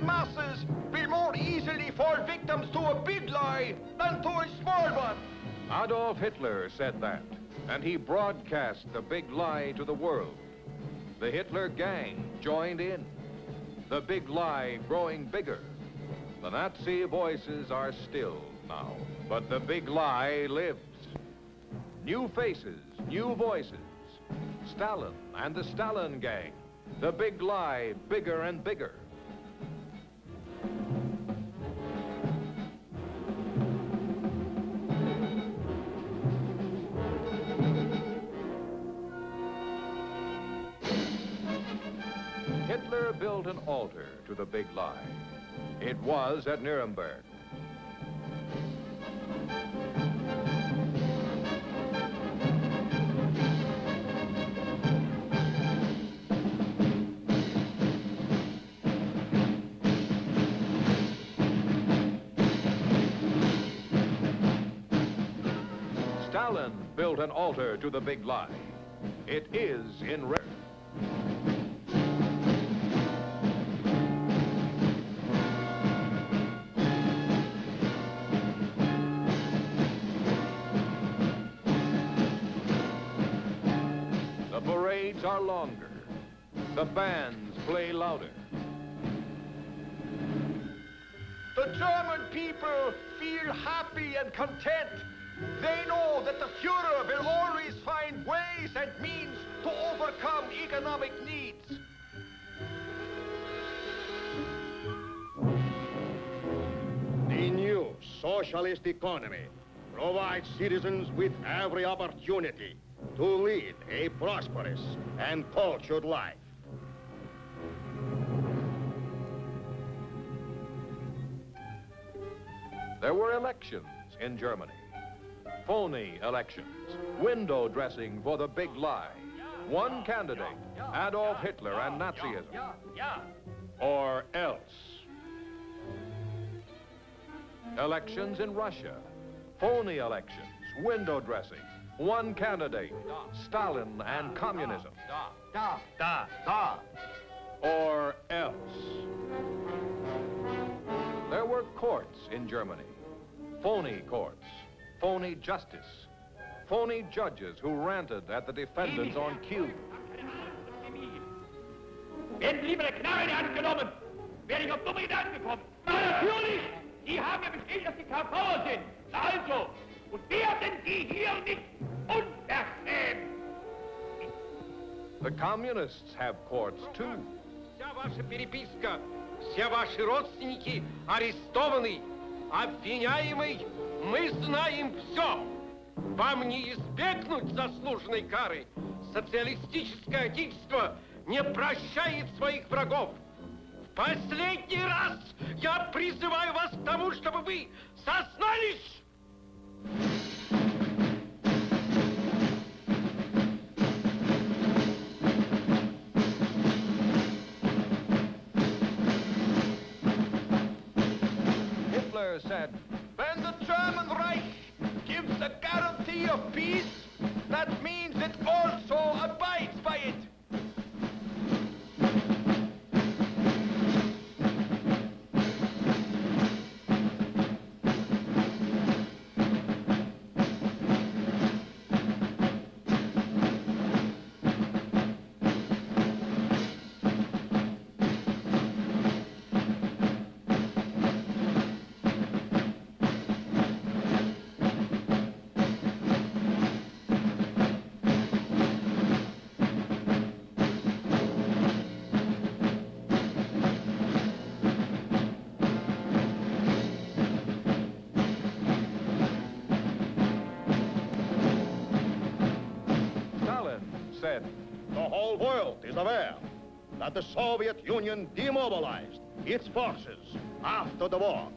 masses will more easily fall victims to a big lie than to a small one. Adolf Hitler said that, and he broadcast the big lie to the world. The Hitler gang joined in, the big lie growing bigger. The Nazi voices are still now, but the big lie lives. New faces, new voices. Stalin and the Stalin gang. The big lie bigger and bigger. Hitler built an altar to the big lie. It was at Nuremberg. Stalin built an altar to the big lie. It is in red. The parades are longer. The bands play louder. The German people feel happy and content. They know that the Führer will always find ways and means to overcome economic needs. The new socialist economy provides citizens with every opportunity to lead a prosperous and cultured life. There were elections in Germany. Phony elections, window dressing for the big lie. One candidate, Adolf Hitler and Nazism. Or else. Elections in Russia, phony elections, window dressing. One candidate, Stalin and communism. Or else. There were courts in Germany, phony courts. Phony justice, phony judges who ranted at the defendants on cue. Werden Sie meine Knarre angenommen, werde ich auf dumme Gedanken kommen. Aber natürlich, Sie haben ja bestätigt, dass Sie KV sind. Also, und werden Sie hier nicht unverschämt. The communists have courts too. Вся ваша переписка, все ваши родственники арестованы, обвиняемый. Мы знаем все. Вам не избегнуть заслуженной кары. Социалистическое отечество не прощает своих врагов. В последний раз я призываю вас к тому, чтобы вы сознались. Hitler said, when the German Reich gives a guarantee of peace, that means it also abides by it. said, the whole world is aware that the Soviet Union demobilized its forces after the war.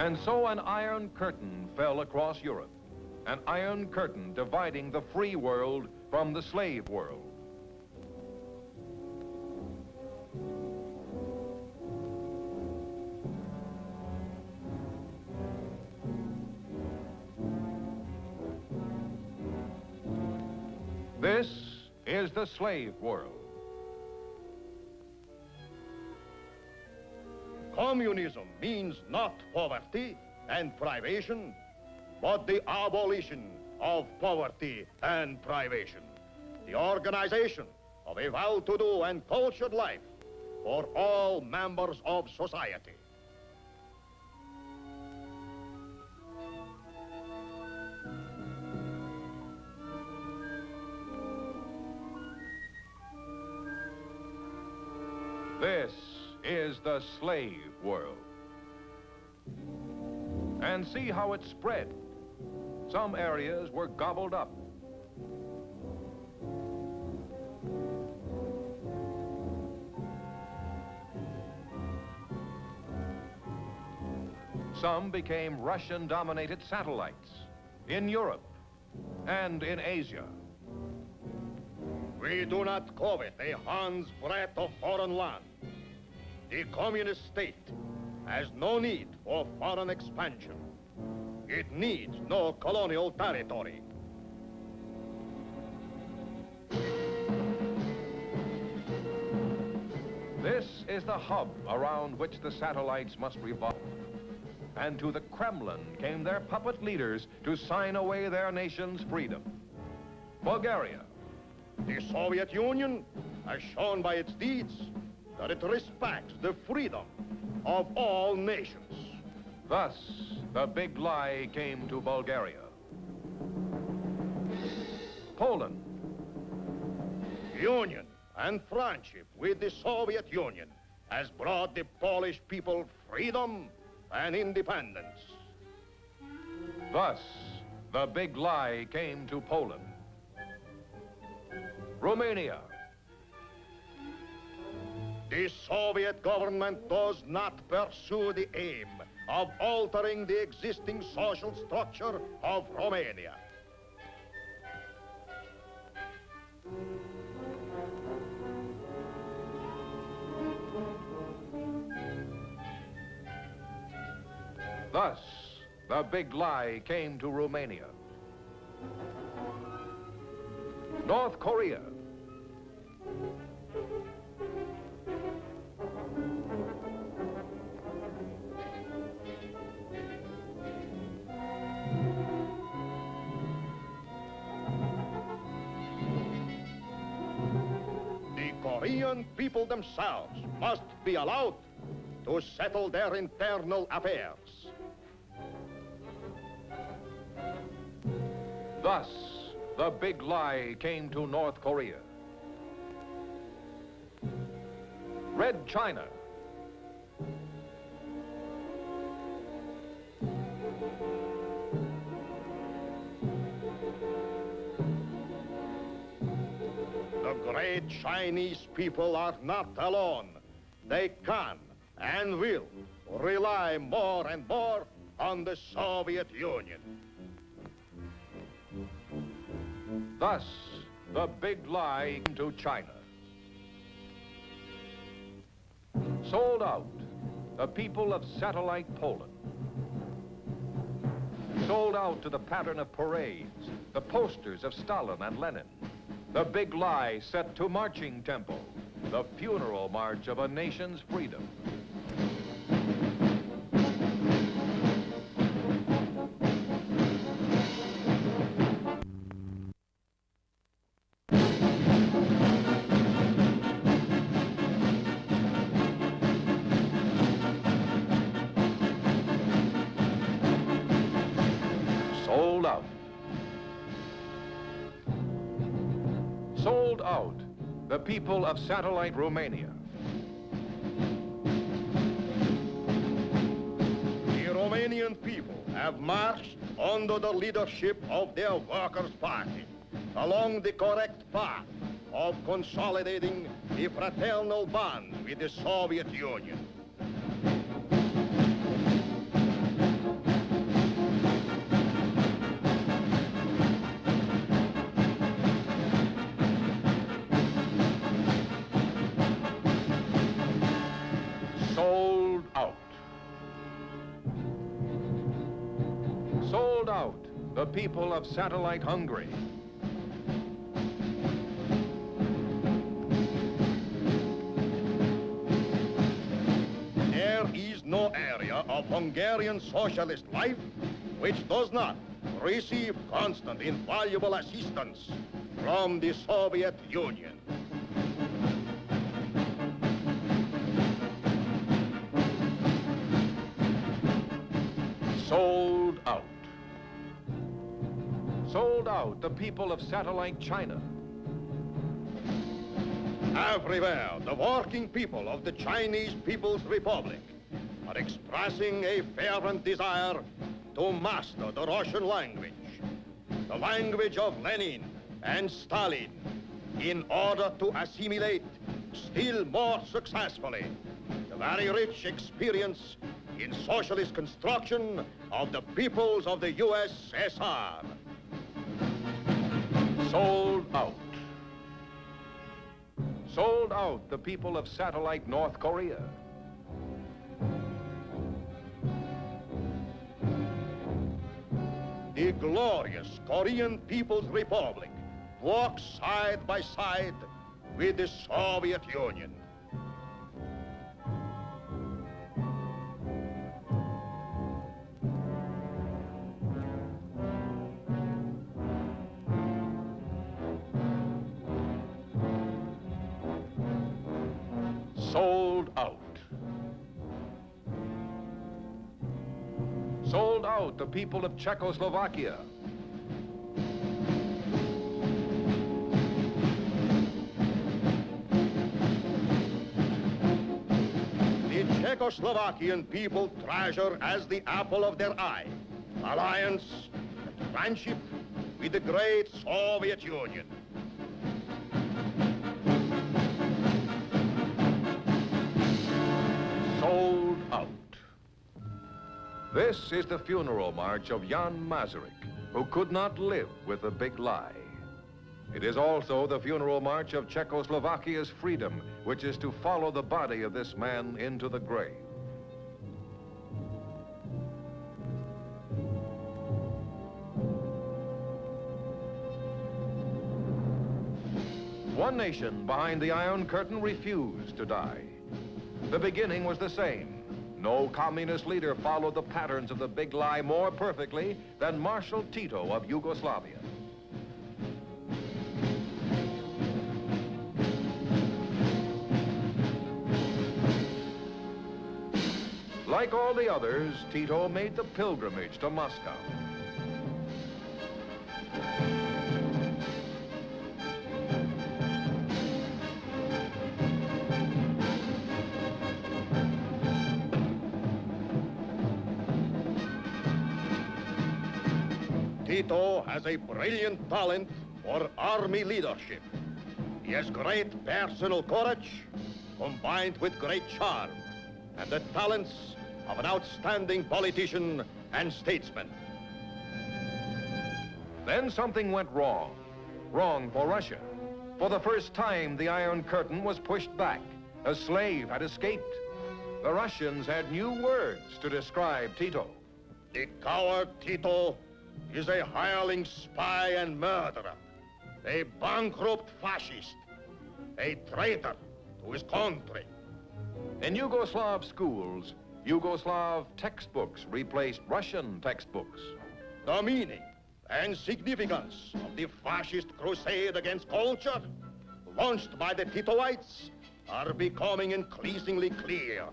And so an iron curtain fell across Europe, an iron curtain dividing the free world from the slave world. This is the slave world. Communism means not poverty and privation, but the abolition of poverty and privation. The organization of a well-to-do and cultured life for all members of society. This is the slave world. And see how it spread. Some areas were gobbled up. Some became Russian-dominated satellites in Europe and in Asia. We do not covet a hand's breadth of foreign land. The communist state has no need for foreign expansion. It needs no colonial territory. This is the hub around which the satellites must revolve. And to the Kremlin came their puppet leaders to sign away their nation's freedom. Bulgaria. The Soviet Union has shown by its deeds that it respects the freedom of all nations. Thus, the big lie came to Bulgaria. Poland. Union and friendship with the Soviet Union has brought the Polish people freedom and independence. Thus, the big lie came to Poland. Romania. The Soviet government does not pursue the aim of altering the existing social structure of Romania. Thus, the big lie came to Romania. North Korea. The Korean people themselves must be allowed to settle their internal affairs. Thus, the big lie came to North Korea. Red China. The great Chinese people are not alone. They can and will rely more and more on the Soviet Union. Thus, the big lie came to China. Sold out, the people of satellite Poland. Sold out to the pattern of parades, the posters of Stalin and Lenin. The big lie set to marching tempo, the funeral march of a nation's freedom. Sold out. Sold out, the people of satellite Romania. The Romanian people have marched under the leadership of their Workers' Party along the correct path of consolidating the fraternal bond with the Soviet Union. the people of satellite Hungary. There is no area of Hungarian socialist life which does not receive constant invaluable assistance from the Soviet Union. Sold out. Sold out, the people of satellite China. Everywhere, the working people of the Chinese People's Republic are expressing a fervent desire to master the Russian language, the language of Lenin and Stalin, in order to assimilate still more successfully the very rich experience in socialist construction of the peoples of the USSR. Sold out. Sold out, the people of satellite North Korea. The glorious Korean People's Republic walks side by side with the Soviet Union. Sold out. Sold out, the people of Czechoslovakia. The Czechoslovakian people treasure as the apple of their eye alliance and friendship with the great Soviet Union. Sold out. This is the funeral march of Jan Masaryk, who could not live with the big lie. It is also the funeral march of Czechoslovakia's freedom, which is to follow the body of this man into the grave. One nation behind the Iron Curtain refused to die. The beginning was the same. No communist leader followed the patterns of the big lie more perfectly than Marshal Tito of Yugoslavia. Like all the others, Tito made the pilgrimage to Moscow. Tito has a brilliant talent for army leadership. He has great personal courage combined with great charm and the talents of an outstanding politician and statesman. Then something went wrong. Wrong for Russia. For the first time, the Iron Curtain was pushed back. A slave had escaped. The Russians had new words to describe Tito. The coward Tito is a hireling spy and murderer, a bankrupt fascist, a traitor to his country. In Yugoslav schools, Yugoslav textbooks replaced Russian textbooks. The meaning and significance of the fascist crusade against culture, launched by the Titoites, are becoming increasingly clear.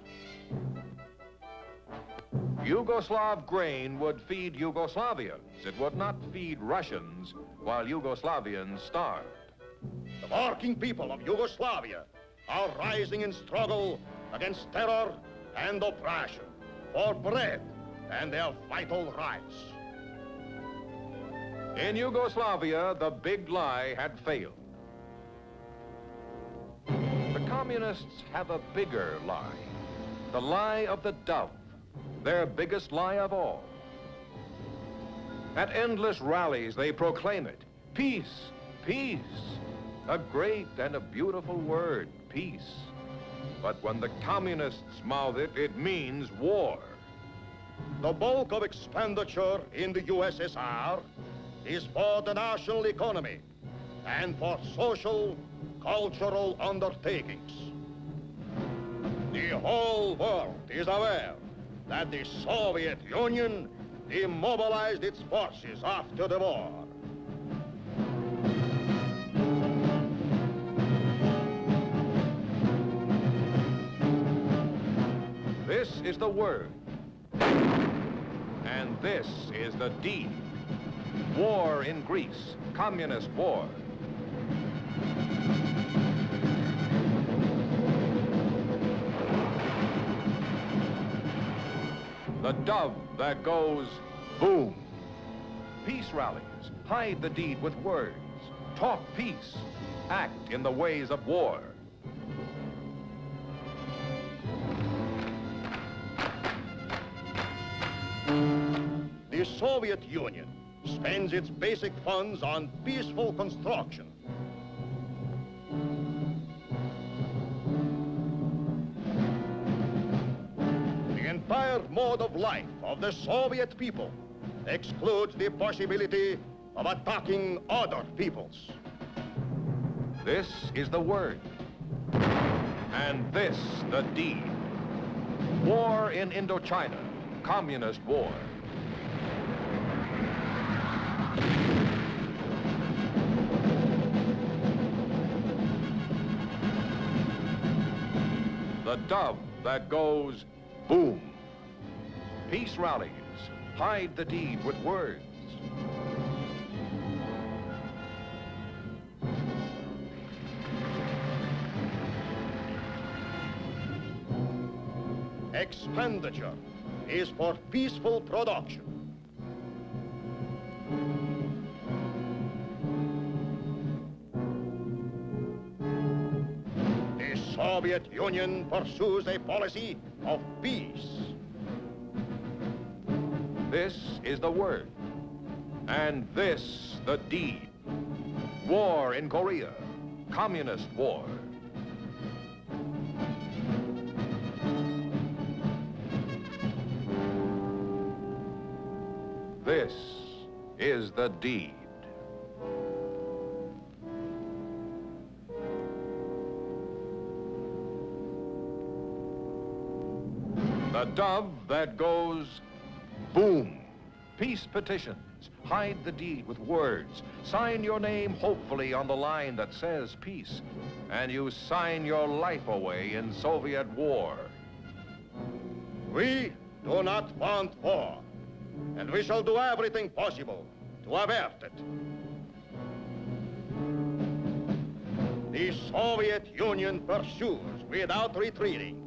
Yugoslav grain would feed Yugoslavians. It would not feed Russians while Yugoslavians starved. The working people of Yugoslavia are rising in struggle against terror and oppression for bread and their vital rights. In Yugoslavia, the big lie had failed. The communists have a bigger lie, the lie of the dove, their biggest lie of all. At endless rallies, they proclaim it. Peace, peace. A great and a beautiful word, peace. But when the communists mouth it, it means war. the bulk of expenditure in the USSR is for the national economy and for social, cultural undertakings. The whole world is aware that the Soviet Union demobilized its forces after the war. This is the word. And this is the deed. War in Greece, communist war. The dove that goes boom. Peace rallies, hide the deed with words. Talk peace, act in the ways of war. The Soviet Union spends its basic funds on peaceful construction. The entire mode of life of the Soviet people excludes the possibility of attacking other peoples. This is the word. And this the deed. War in Indochina, communist war. The dove that goes boom. Peace rallies, hide the deed with words. Expenditure is for peaceful production. The Soviet Union pursues a policy of peace. This is the word. And this the deed. War in Korea, communist war. This is the deed. The dove that goes boom. Peace petitions. Hide the deed with words. Sign your name hopefully on the line that says peace. And you sign your life away in Soviet war. We do not want war, and we shall do everything possible to avert it. The Soviet Union pursues, without retreating,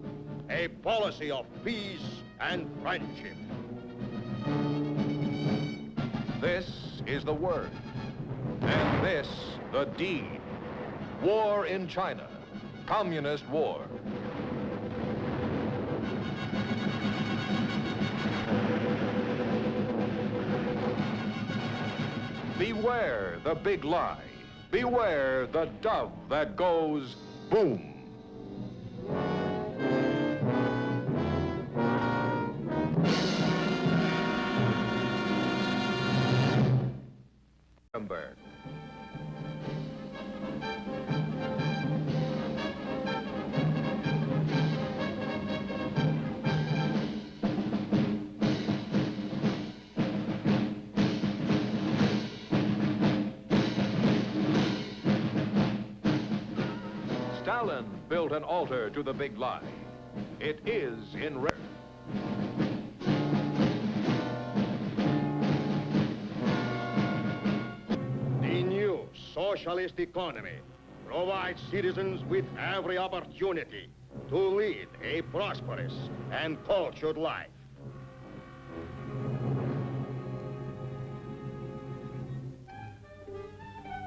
a policy of peace and friendship. This is the word, and this the deed. War in China, communist war. Beware the big lie. Beware the dove that goes boom. Nuremberg. Stalin built an altar to the big lie. It is in rare. The new socialist economy provides citizens with every opportunity to lead a prosperous and cultured life.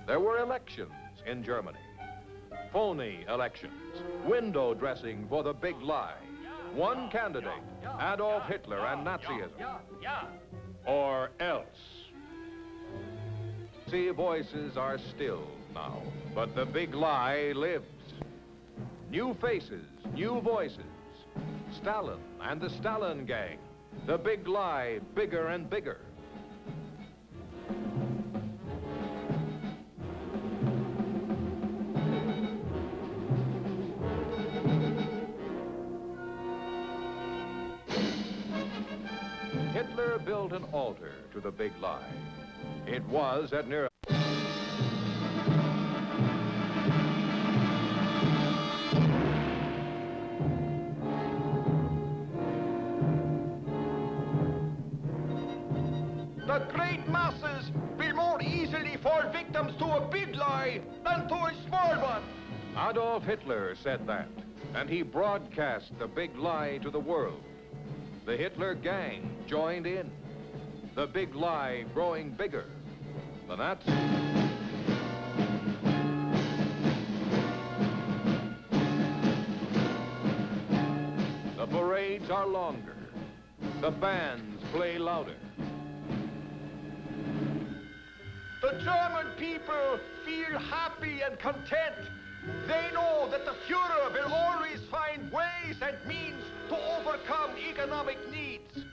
There were elections in Germany. Phony elections, window dressing for the big lie. One candidate, Adolf Hitler and Nazism. Or else. See, voices are still now, but the big lie lives. New faces, new voices. Stalin and the Stalin gang, The big lie bigger and bigger. Hitler built an altar to the big lie. It was at Nuremberg. The great masses will more easily fall victims to a big lie than to a small one. Adolf Hitler said that, and he broadcast the big lie to the world. The Hitler gang joined in. The big lie growing bigger. The Nazis. The parades are longer. The bands play louder. The German people feel happy and content. They know that the Führer will always find ways and means to overcome economic needs.